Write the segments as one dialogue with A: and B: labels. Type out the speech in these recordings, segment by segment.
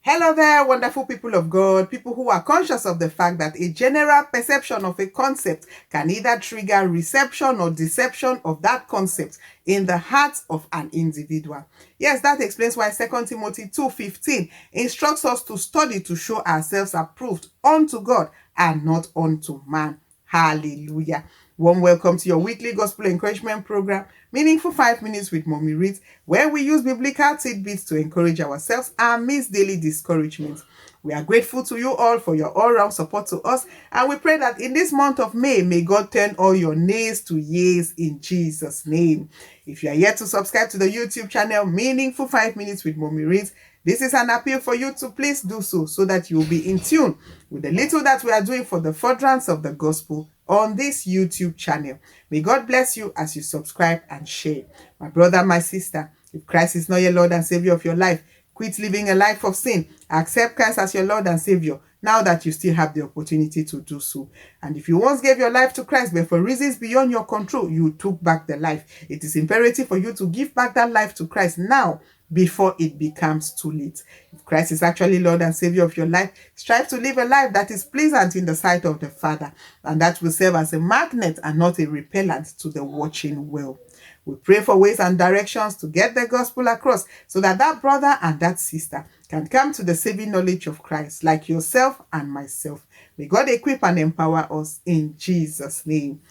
A: Hello there, wonderful people of God, people who are conscious of the fact that a general perception of a concept can either trigger reception or deception of that concept in the heart of an individual. Yes, that explains why 2 Timothy 2:15 instructs us to study to show ourselves approved unto God and not unto man. Hallelujah. Warm welcome to your weekly gospel encouragement program, Meaningful 5 Minutes with Mommy Reed, where we use biblical tidbits to encourage ourselves amidst daily discouragement. We are grateful to you all for your all-round support to us, and we pray that in this month of may God turn all your nays to yeas in Jesus' name. If you are yet to subscribe to the YouTube channel, Meaningful 5 Minutes with Mommy Reed, this is an appeal for you to please do so that you will be in tune with the little that we are doing for the furtherance of the gospel on this YouTube channel. May God bless you as you subscribe and share. My brother, my sister, if Christ is not your Lord and Savior of your life, quit living a life of sin. Accept Christ as your Lord and Savior now that you still have the opportunity to do so. And if you once gave your life to Christ, but for reasons beyond your control, you took back the life, it is imperative for you to give back that life to Christ now before it becomes too late. If Christ is actually Lord and Savior of your life, strive to live a life that is pleasant in the sight of the Father, and that will serve as a magnet and not a repellent to the watching world. We pray for ways and directions to get the gospel across so that that brother and that sister can come to the saving knowledge of Christ, like yourself and myself. May God equip and empower us in Jesus' name.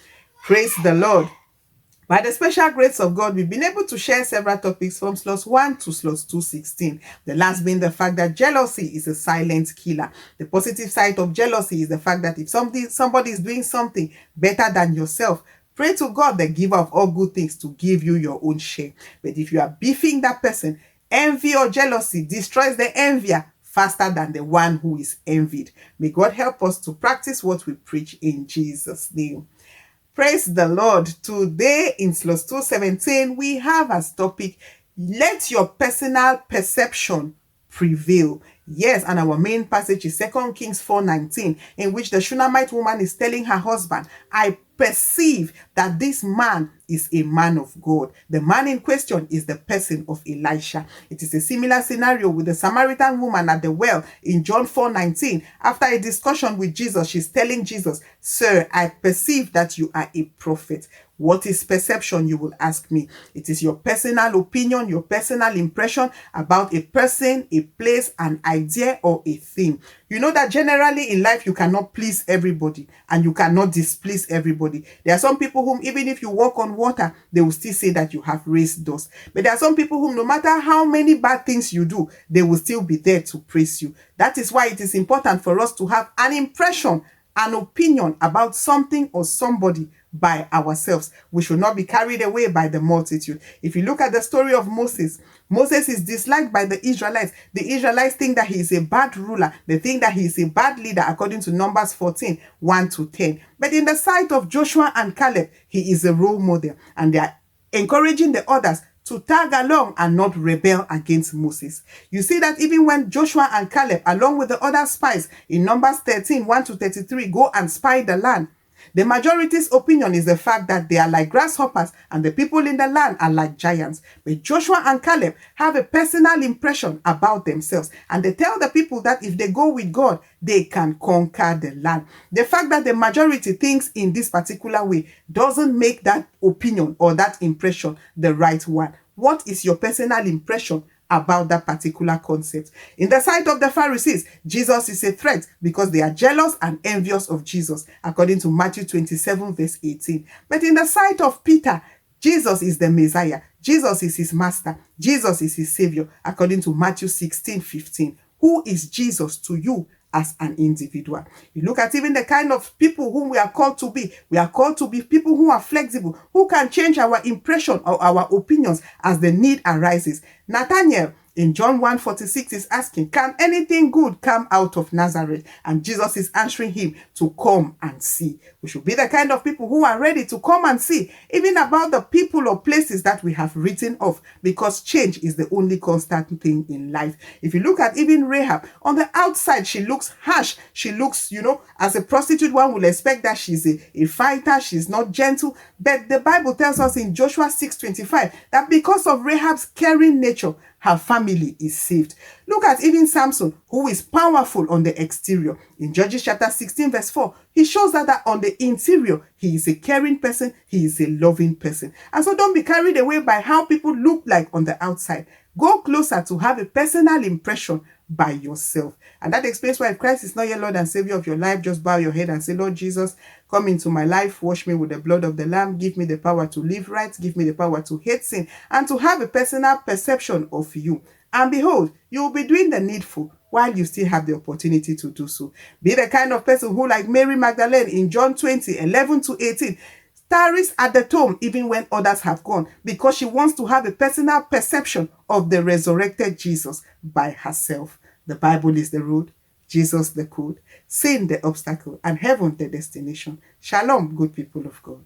A: Praise the Lord. By the special grace of God, we've been able to share several topics from slots 1 to slots 216. The last being the fact that jealousy is a silent killer. The positive side of jealousy is the fact that if somebody is doing something better than yourself, pray to God, the giver of all good things, to give you your own share. But if you are beefing that person, envy or jealousy destroys the envier faster than the one who is envied. May God help us to practice what we preach in Jesus' name. Praise the Lord. Today in slots 217, we have as topic, let your personal perception prevail. Yes, and our main passage is 2 Kings 4:19, in which the Shunammite woman is telling her husband, I perceive that this man is a man of God. The man in question is the person of Elisha. It is a similar scenario with the Samaritan woman at the well in John 4:19. After a discussion with Jesus, she's telling Jesus, Sir, I perceive that you are a prophet. What is perception, you will ask me? It is your personal opinion, your personal impression about a person, a place, an idea, or a thing. You know that generally in life, you cannot please everybody and you cannot displease everybody. There are some people whom, even if you walk on water, they will still say that you have raised dust. But there are some people whom, no matter how many bad things you do, they will still be there to praise you. That is why it is important for us to have an impression, an opinion about something or somebody by ourselves. We should not be carried away by the multitude. If you look at the story of Moses, Moses is disliked by the Israelites. The Israelites think that he is a bad ruler. They think that he is a bad leader, according to Numbers 14, 1 to 10. But in the sight of Joshua and Caleb, he is a role model, and they are encouraging the others to tag along and not rebel against Moses. You see that even when Joshua and Caleb, along with the other spies in Numbers 13, 1 to 33, go and spy the land, the majority's opinion is the fact that they are like grasshoppers and the people in the land are like giants. But Joshua and Caleb have a personal impression about themselves, and they tell the people that if they go with God, they can conquer the land. The fact that the majority thinks in this particular way doesn't make that opinion or that impression the right one. What is your personal impression about that particular concept? In the sight of the Pharisees, Jesus is a threat because they are jealous and envious of Jesus, according to Matthew 27, verse 18. But in the sight of Peter, Jesus is the Messiah. Jesus is his master. Jesus is his savior, according to Matthew 16, 15. Who is Jesus to you as an individual? You look at even the kind of people whom we are called to be. We are called to be people who are flexible, who can change our impression or our opinions as the need arises. Nathanael in John 1:46 is asking, can anything good come out of Nazareth? And Jesus is answering him to come and see. We should be the kind of people who are ready to come and see, even about the people or places that we have written off, because change is the only constant thing in life. If you look at even Rahab, on the outside, she looks harsh. She looks, as a prostitute, one will expect that she's a fighter. She's not gentle. But the Bible tells us in Joshua 6:25 that because of Rahab's caring nature, her family is saved. Look at even Samson, who is powerful on the exterior. In Judges chapter 16 verse 4, he shows that on the interior, he is a caring person, he is a loving person. And so don't be carried away by how people look like on the outside. Go closer to have a personal impression by yourself. And that explains why if Christ is not your Lord and Savior of your life, just bow your head and say, Lord Jesus, come into my life, wash me with the blood of the Lamb, give me the power to live right, give me the power to hate sin, and to have a personal perception of you. And behold, you will be doing the needful while you still have the opportunity to do so. Be the kind of person who, like Mary Magdalene in John 20, 11-18, tarries at the tomb even when others have gone, because she wants to have a personal perception of the resurrected Jesus by herself. The Bible is the road, Jesus the code, sin the obstacle, and heaven the destination. Shalom, good people of God.